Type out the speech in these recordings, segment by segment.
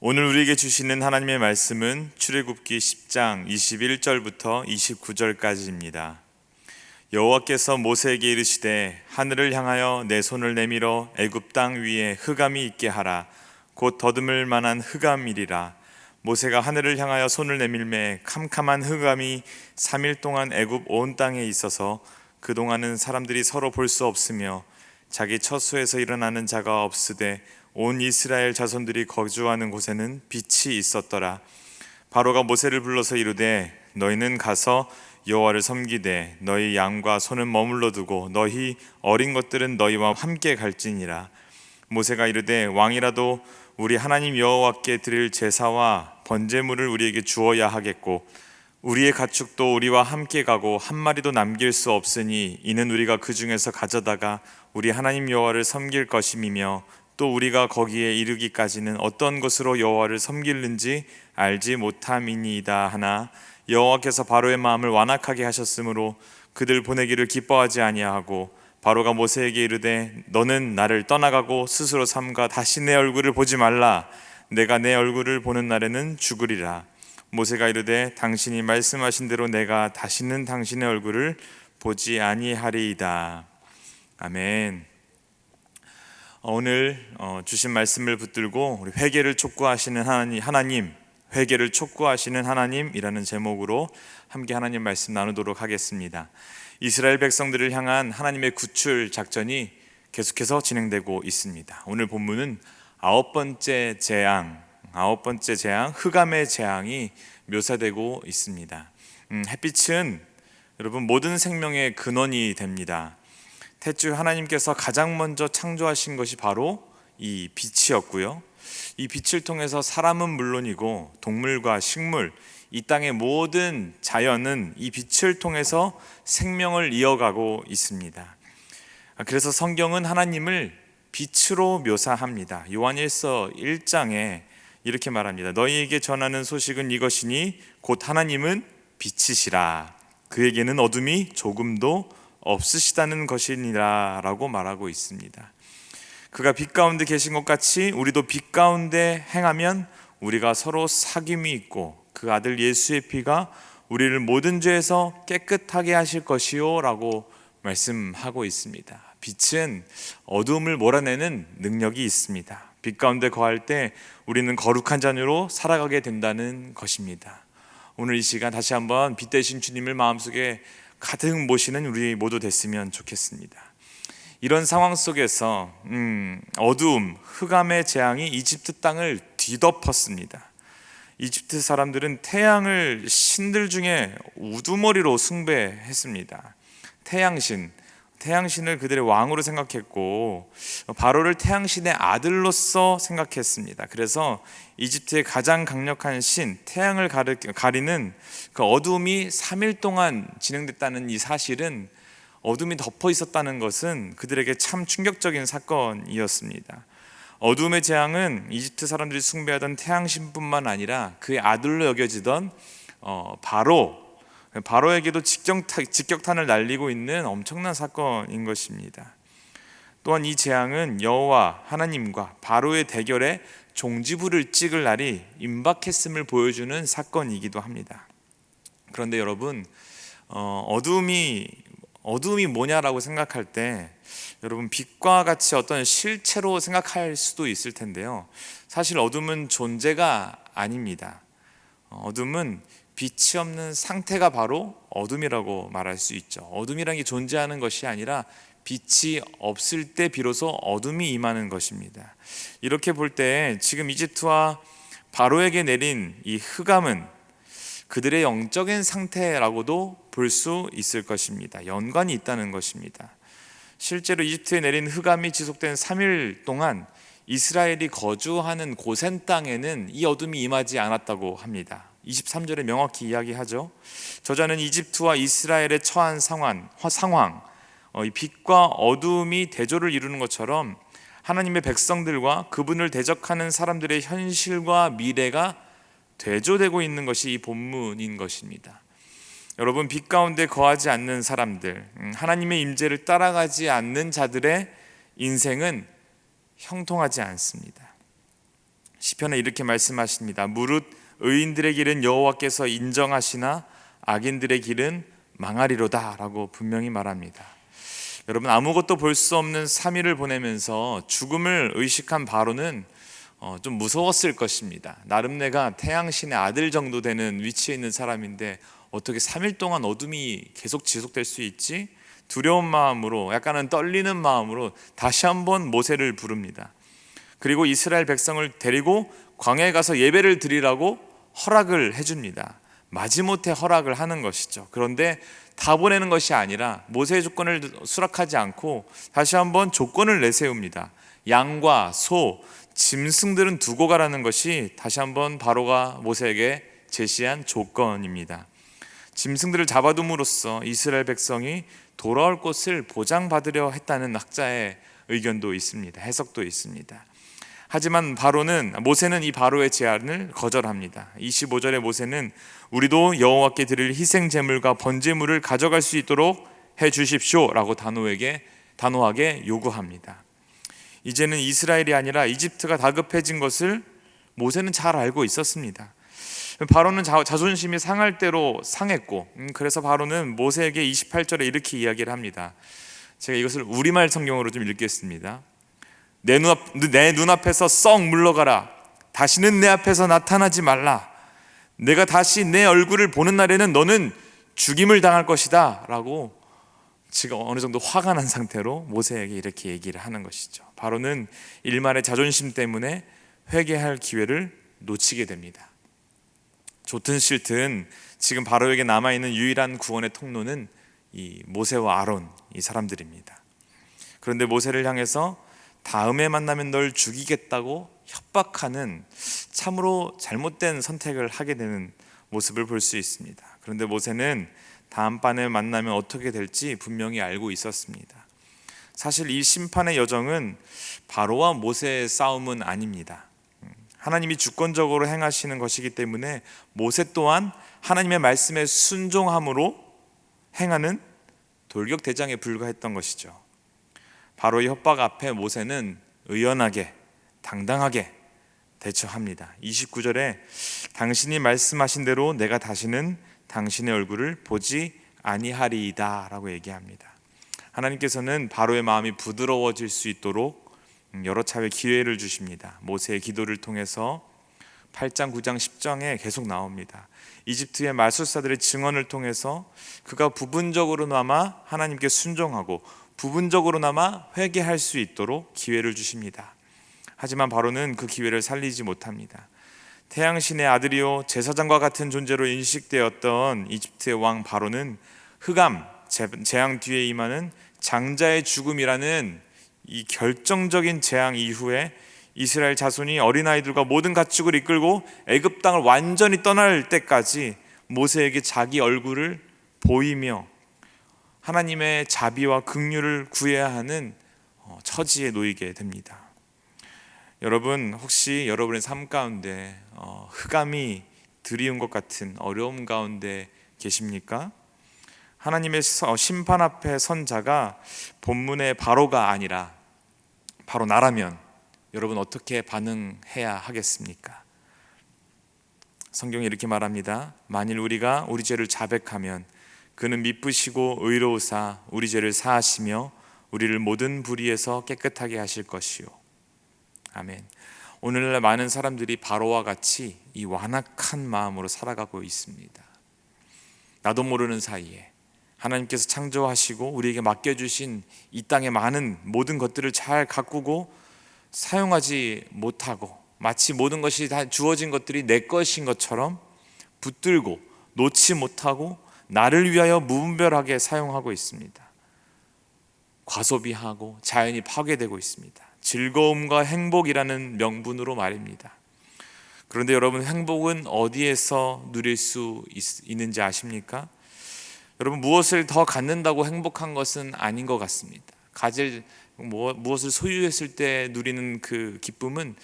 오늘 우리에게 주시는 하나님의 말씀은 출애굽기 10장 21절부터 29절까지입니다. 여호와께서 모세에게 이르시되 하늘을 향하여 내 손을 내밀어 애굽 땅 위에 흑암이 있게 하라. 곧 더듬을 만한 흑암이리라. 모세가 하늘을 향하여 손을 내밀매 캄캄한 흑암이 3일 동안 애굽 온 땅에 있어서 그동안은 사람들이 서로 볼 수 없으며 자기 처소에서 일어나는 자가 없으되 온 이스라엘 자손들이 거주하는 곳에는 빛이 있었더라. 바로가 모세를 불러서 이르되 너희는 가서 여호와를 섬기되 너희 양과 소는 머물러 두고 너희 어린 것들은 너희와 함께 갈지니라. 모세가 이르되 왕이라도 우리 하나님 여호와께 드릴 제사와 번제물을 우리에게 주어야 하겠고 우리의 가축도 우리와 함께 가고 한 마리도 남길 수 없으니 이는 우리가 그 중에서 가져다가 우리 하나님 여호와를 섬길 것임이며 또 우리가 거기에 이르기까지는 어떤 것으로 여호와를 섬길는지 알지 못함이니이다 하나 여호와께서 바로의 마음을 완악하게 하셨으므로 그들 보내기를 기뻐하지 아니하고 바로가 모세에게 이르되 너는 나를 떠나가고 스스로 삼가 다시 내 얼굴을 보지 말라. 내가 내 얼굴을 보는 날에는 죽으리라. 모세가 이르되 당신이 말씀하신 대로 내가 다시는 당신의 얼굴을 보지 아니하리이다. 아멘. 오늘 주신 말씀을 붙들고 우리 회개를 촉구하시는 하나님, 회개를 촉구하시는 하나님이라는 제목으로 함께 하나님 말씀 나누도록 하겠습니다. 이스라엘 백성들을 향한 하나님의 구출 작전이 계속해서 진행되고 있습니다. 오늘 본문은 아홉 번째 재앙, 흑암의 재앙이 묘사되고 있습니다. 햇빛은 여러분 모든 생명의 근원이 됩니다. 태초 하나님께서 가장 먼저 창조하신 것이 바로 이 빛이었고요. 이 빛을 통해서 사람은 물론이고 동물과 식물, 이 땅의 모든 자연은 이 빛을 통해서 생명을 이어가고 있습니다. 그래서 성경은 하나님을 빛으로 묘사합니다. 요한일서 1장에 이렇게 말합니다. 너희에게 전하는 소식은 이것이니 곧 하나님은 빛이시라. 그에게는 어둠이 조금도 없으시다는 것이니라 라고 말하고 있습니다. 그가 빛 가운데 계신 것 같이 우리도 빛 가운데 행하면 우리가 서로 사귐이 있고 그 아들 예수의 피가 우리를 모든 죄에서 깨끗하게 하실 것이요 라고 말씀하고 있습니다. 빛은 어두움을 몰아내는 능력이 있습니다. 빛 가운데 거할 때 우리는 거룩한 자녀로 살아가게 된다는 것입니다. 오늘 이 시간 다시 한번 빛 되신 주님을 마음속에 가득 모시는 우리 모두 됐으면 좋겠습니다. 이런 상황 속에서 어두움, 흑암의 재앙이 이집트 땅을 뒤덮었습니다. 이집트 사람들은 태양을 신들 중에 우두머리로 숭배했습니다. 태양신을 그들의 왕으로 생각했고 바로를 태양신의 아들로서 생각했습니다. 그래서 이집트의 가장 강력한 신, 태양을 가리는 그 어두움이 3일 동안 진행됐다는 이 사실은, 어둠이 덮어 있었다는 것은 그들에게 참 충격적인 사건이었습니다. 어둠의 재앙은 이집트 사람들이 숭배하던 태양신뿐만 아니라 그의 아들로 여겨지던 바로에게도 직격탄을 날리고 있는 엄청난 사건인 것입니다. 또한 이 재앙은 여호와 하나님과 바로의 대결에 종지부를 찍을 날이 임박했음을 보여주는 사건이기도 합니다. 그런데 여러분, 어둠이 뭐냐라고 생각할 때 여러분 빛과 같이 어떤 실체로 생각할 수도 있을 텐데요. 사실 어둠은 존재가 아닙니다. 어둠은 빛이 없는 상태가 바로 어둠이라고 말할 수 있죠. 어둠이란 게 존재하는 것이 아니라 빛이 없을 때 비로소 어둠이 임하는 것입니다. 이렇게 볼 때 지금 이집트와 바로에게 내린 이 흑암은 그들의 영적인 상태라고도 볼 수 있을 것입니다. 연관이 있다는 것입니다. 실제로 이집트에 내린 흑암이 지속된 3일 동안 이스라엘이 거주하는 고센 땅에는 이 어둠이 임하지 않았다고 합니다. 23절에 명확히 이야기하죠. 저자는 이집트와 이스라엘의 처한 상황, 이 빛과 어둠이 대조를 이루는 것처럼 하나님의 백성들과 그분을 대적하는 사람들의 현실과 미래가 대조되고 있는 것이 이 본문인 것입니다. 여러분, 빛 가운데 거하지 않는 사람들, 하나님의 임재를 따라가지 않는 자들의 인생은 형통하지 않습니다. 시편에 이렇게 말씀하십니다. 무릇 의인들의 길은 여호와께서 인정하시나 악인들의 길은 망하리로다 라고 분명히 말합니다. 여러분, 아무것도 볼 수 없는 3일을 보내면서 죽음을 의식한 바로는 좀 무서웠을 것입니다. 나름 내가 태양신의 아들 정도 되는 위치에 있는 사람인데 어떻게 3일 동안 어둠이 계속 지속될 수 있지? 두려운 마음으로, 약간은 떨리는 마음으로 다시 한번 모세를 부릅니다. 그리고 이스라엘 백성을 데리고 광야에 가서 예배를 드리라고 허락을 해줍니다. 마지못해 허락을 하는 것이죠. 그런데 다 보내는 것이 아니라 모세의 조건을 수락하지 않고 다시 한번 조건을 내세웁니다. 양과 소, 짐승들은 두고 가라는 것이 다시 한번 바로가 모세에게 제시한 조건입니다. 짐승들을 잡아둠으로써 이스라엘 백성이 돌아올 곳을 보장받으려 했다는 학자의 의견도 있습니다. 해석도 있습니다. 하지만 모세는 이 바로의 제안을 거절합니다. 25절에 모세는 우리도 여호와께 드릴 희생 제물과 번제물을 가져갈 수 있도록 해 주십시오 라고 단호하게 요구합니다. 이제는 이스라엘이 아니라 이집트가 다급해진 것을 모세는 잘 알고 있었습니다. 바로는 자존심이 상할 대로 상했고, 그래서 바로는 모세에게 28절에 이렇게 이야기를 합니다. 제가 이것을 우리말 성경으로 좀 읽겠습니다. 내 눈앞에서 썩 물러가라. 다시는 내 앞에서 나타나지 말라. 내가 다시 내 얼굴을 보는 날에는 너는 죽임을 당할 것이다 라고 지금 어느 정도 화가 난 상태로 모세에게 이렇게 얘기를 하는 것이죠. 바로는 일말의 자존심 때문에 회개할 기회를 놓치게 됩니다. 좋든 싫든 지금 바로에게 남아있는 유일한 구원의 통로는 이 모세와 아론, 이 사람들입니다. 그런데 모세를 향해서 다음에 만나면 널 죽이겠다고 협박하는 참으로 잘못된 선택을 하게 되는 모습을 볼 수 있습니다. 그런데 모세는 다음번에 만나면 어떻게 될지 분명히 알고 있었습니다. 사실 이 심판의 여정은 바로와 모세의 싸움은 아닙니다. 하나님이 주권적으로 행하시는 것이기 때문에 모세 또한 하나님의 말씀에 순종함으로 행하는 돌격대장에 불과했던 것이죠. 바로의 협박 앞에 모세는 의연하게 당당하게 대처합니다. 29절에 당신이 말씀하신 대로 내가 다시는 당신의 얼굴을 보지 아니하리이다 라고 얘기합니다. 하나님께서는 바로의 마음이 부드러워질 수 있도록 여러 차례 기회를 주십니다. 모세의 기도를 통해서 8장, 9장, 10장에 계속 나옵니다. 이집트의 마술사들의 증언을 통해서 그가 부분적으로나마 하나님께 순종하고 부분적으로나마 회개할 수 있도록 기회를 주십니다. 하지만 바로는 그 기회를 살리지 못합니다. 태양신의 아들이요 제사장과 같은 존재로 인식되었던 이집트의 왕 바로는 흑암, 재앙 뒤에 임하는 장자의 죽음이라는 이 결정적인 재앙 이후에 이스라엘 자손이 어린아이들과 모든 가축을 이끌고 애굽 땅을 완전히 떠날 때까지 모세에게 자기 얼굴을 보이며 하나님의 자비와 긍휼을 구해야 하는 처지에 놓이게 됩니다. 여러분, 혹시 여러분의 삶 가운데 흑암이 드리운 것 같은 어려움 가운데 계십니까? 하나님의 심판 앞에 선 자가 본문의 바로가 아니라 바로 나라면 여러분 어떻게 반응해야 하겠습니까? 성경이 이렇게 말합니다. 만일 우리가 우리 죄를 자백하면 그는 미쁘시고 의로우사 우리 죄를 사하시며 우리를 모든 불의에서 깨끗하게 하실 것이요. 아멘. 오늘날 많은 사람들이 바로와 같이 이 완악한 마음으로 살아가고 있습니다. 나도 모르는 사이에 하나님께서 창조하시고 우리에게 맡겨주신 이 땅의 많은 모든 것들을 잘 가꾸고 사용하지 못하고 마치 모든 것이 다 주어진 것들이 내 것인 것처럼 붙들고 놓지 못하고 나를 위하여 무분별하게 사용하고 있습니다. 과소비하고 자연이 파괴되고 있습니다. 즐거움과 행복이라는 명분으로 말입니다. 그런데 여러분, 행복은 어디에서 누릴 수 있는지 아십니까? 여러분, 무엇을 더 갖는다고 행복한 것은 아닌 것 같습니다. 무엇을 소유했을 때 누리는 그 기쁨은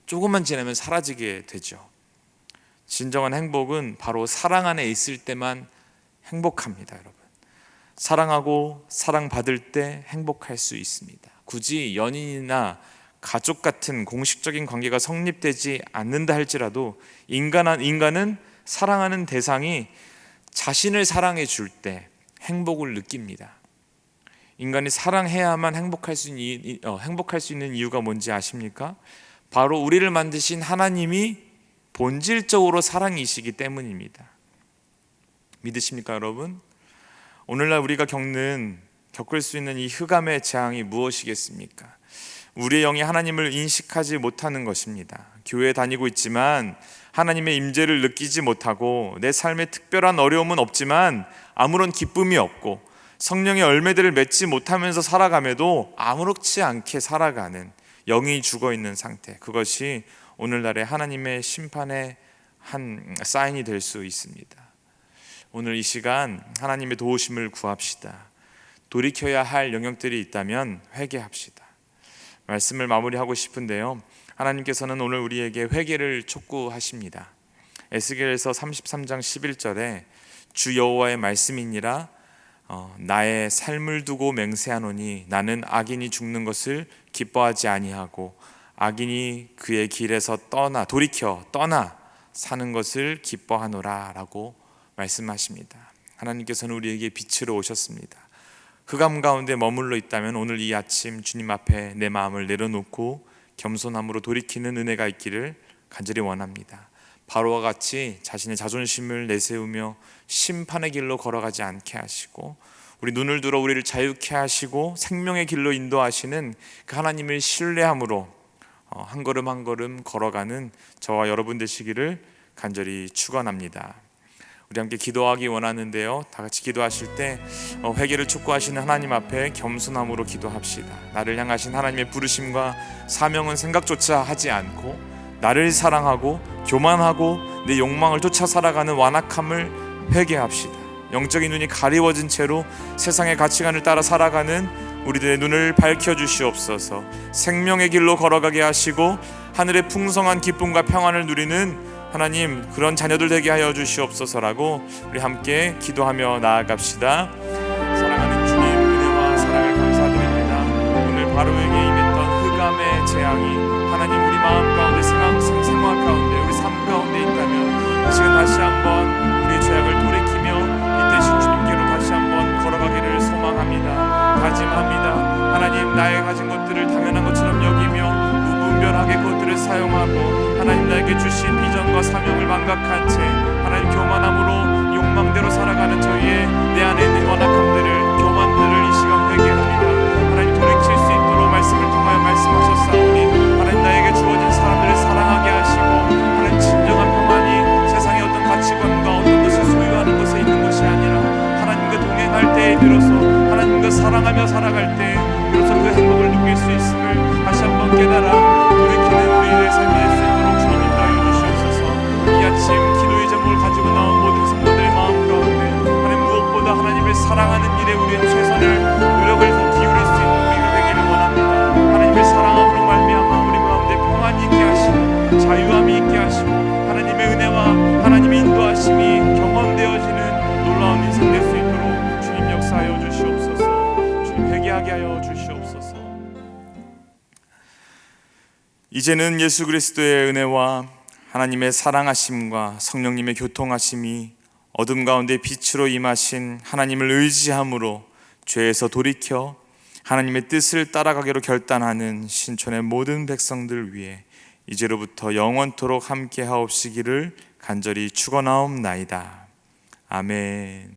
조금만 지나면 사라지게 되죠. 진정한 행복은 바로 사랑 안에 있을 때만 행복합니다. 여러분, 사랑하고 사랑받을 때 행복할 수 있습니다. 굳이 연인이나 가족 같은 공식적인 관계가 성립되지 않는다 할지라도 인간은 사랑하는 대상이 자신을 사랑해 줄 때 행복을 느낍니다. 인간이 사랑해야만 행복할 수 있는 이유가 뭔지 아십니까? 바로 우리를 만드신 하나님이 본질적으로 사랑이시기 때문입니다. 믿으십니까, 여러분? 오늘날 우리가 겪을 수 있는 이 흑암의 재앙이 무엇이겠습니까? 우리의 영이 하나님을 인식하지 못하는 것입니다. 교회에 다니고 있지만 하나님의 임재를 느끼지 못하고 내 삶에 특별한 어려움은 없지만 아무런 기쁨이 없고 성령의 열매들을 맺지 못하면서 살아감에도 아무렇지 않게 살아가는 영이 죽어있는 상태, 그것이 오늘날의 하나님의 심판의 한 사인이 될 수 있습니다. 오늘 이 시간 하나님의 도우심을 구합시다. 돌이켜야 할 영역들이 있다면 회개합시다. 말씀을 마무리하고 싶은데요, 하나님께서는 오늘 우리에게 회개를 촉구하십니다. 에스겔서 33장 11절에 주 여호와의 말씀이니라 나의 삶을 두고 맹세하노니 나는 악인이 죽는 것을 기뻐하지 아니하고 악인이 그의 길에서 돌이켜 떠나 사는 것을 기뻐하노라 라고 말씀하십니다. 하나님께서는 우리에게 빛으로 오셨습니다. 흑암 가운데 머물러 있다면 오늘 이 아침 주님 앞에 내 마음을 내려놓고 겸손함으로 돌이키는 은혜가 있기를 간절히 원합니다. 바로와 같이 자신의 자존심을 내세우며 심판의 길로 걸어가지 않게 하시고 우리 눈을 들어 우리를 자유케 하시고 생명의 길로 인도하시는 그 하나님을 신뢰함으로 한 걸음 한 걸음 걸어가는 저와 여러분 되시기를 간절히 축원합니다. 우리 함께 기도하기 원하는데요, 다 같이 기도하실 때 회개를 촉구하시는 하나님 앞에 겸손함으로 기도합시다. 나를 향하신 하나님의 부르심과 사명은 생각조차 하지 않고 나를 사랑하고 교만하고 내 욕망을 쫓아 살아가는 완악함을 회개합시다. 영적인 눈이 가리워진 채로 세상의 가치관을 따라 살아가는 우리들의 눈을 밝혀주시옵소서. 생명의 길로 걸어가게 하시고 하늘의 풍성한 기쁨과 평안을 누리는 하나님, 그런 자녀들 되게 하여 주시옵소서라고 우리 함께 기도하며 나아갑시다. 사랑하는 주님, 은혜와 사랑을 감사드립니다. 오늘 바로에게 임했던 흑암의 재앙이 하나님 우리 마음 가운데 생활 가운데 우리 삶 가운데 있다면 이 시간 다시 한번 우리의 죄악을 돌이키며 이 대신 주님께로 다시 한번 걸어가기를 소망합니다. 다짐합니다. 하나님, 나의 가진 것들을 당연한 것처럼 여기며 무분별하게 그것들을 사용하고 하나님 나에게 주신 비전과 사명을 망각한 채 하나님 교만함으로 욕망대로 살아가는 저희의 내 안에 있는 완악함들을, 교만들을 이 시간 회개합니다. 하나님 돌이킬 수 있도록 말씀을 통하여 말씀하셨사오니 하나님 나에게 주어진 사람들을 사랑하게 하시고 하나님 진정한 평안이 세상의 어떤 가치관과 어떤 것을 소유하는 것에 있는 것이 아니라 하나님과 동행할 때에 비로소 하나님과 사랑하며 살아갈 때 비로소 그 행복을 느낄 수 있음을 다시 한번 깨달아 돌이키는 우리의 삶이 될 수 있도록 주님 인도하여 주시옵소서. 이 아침 기도의 제목을 가지고 나온 모든 성도들의 마음 가운데 하나님 무엇보다 하나님을 사랑하는 일에 우리의 최선을 노력을 더 기울일 수 있는 우리가 되기를 원합니다. 하나님을 사랑함으로 말미암아 우리 가운데 평안이 있게 하시고 자유함이 있게 하시고 하나님의 은혜와 하나님의 인도하심이 경험되어지는 놀라운 인생 될 수 있도록 주님 역사하여 주시옵소서. 주님 회개하게 하여 주시옵소서. 이제는 예수 그리스도의 은혜와 하나님의 사랑하심과 성령님의 교통하심이 어둠 가운데 빛으로 임하신 하나님을 의지함으로 죄에서 돌이켜 하나님의 뜻을 따라가기로 결단하는 신촌의 모든 백성들 위해 이제로부터 영원토록 함께 하옵시기를 간절히 축원하옵나이다. 아멘.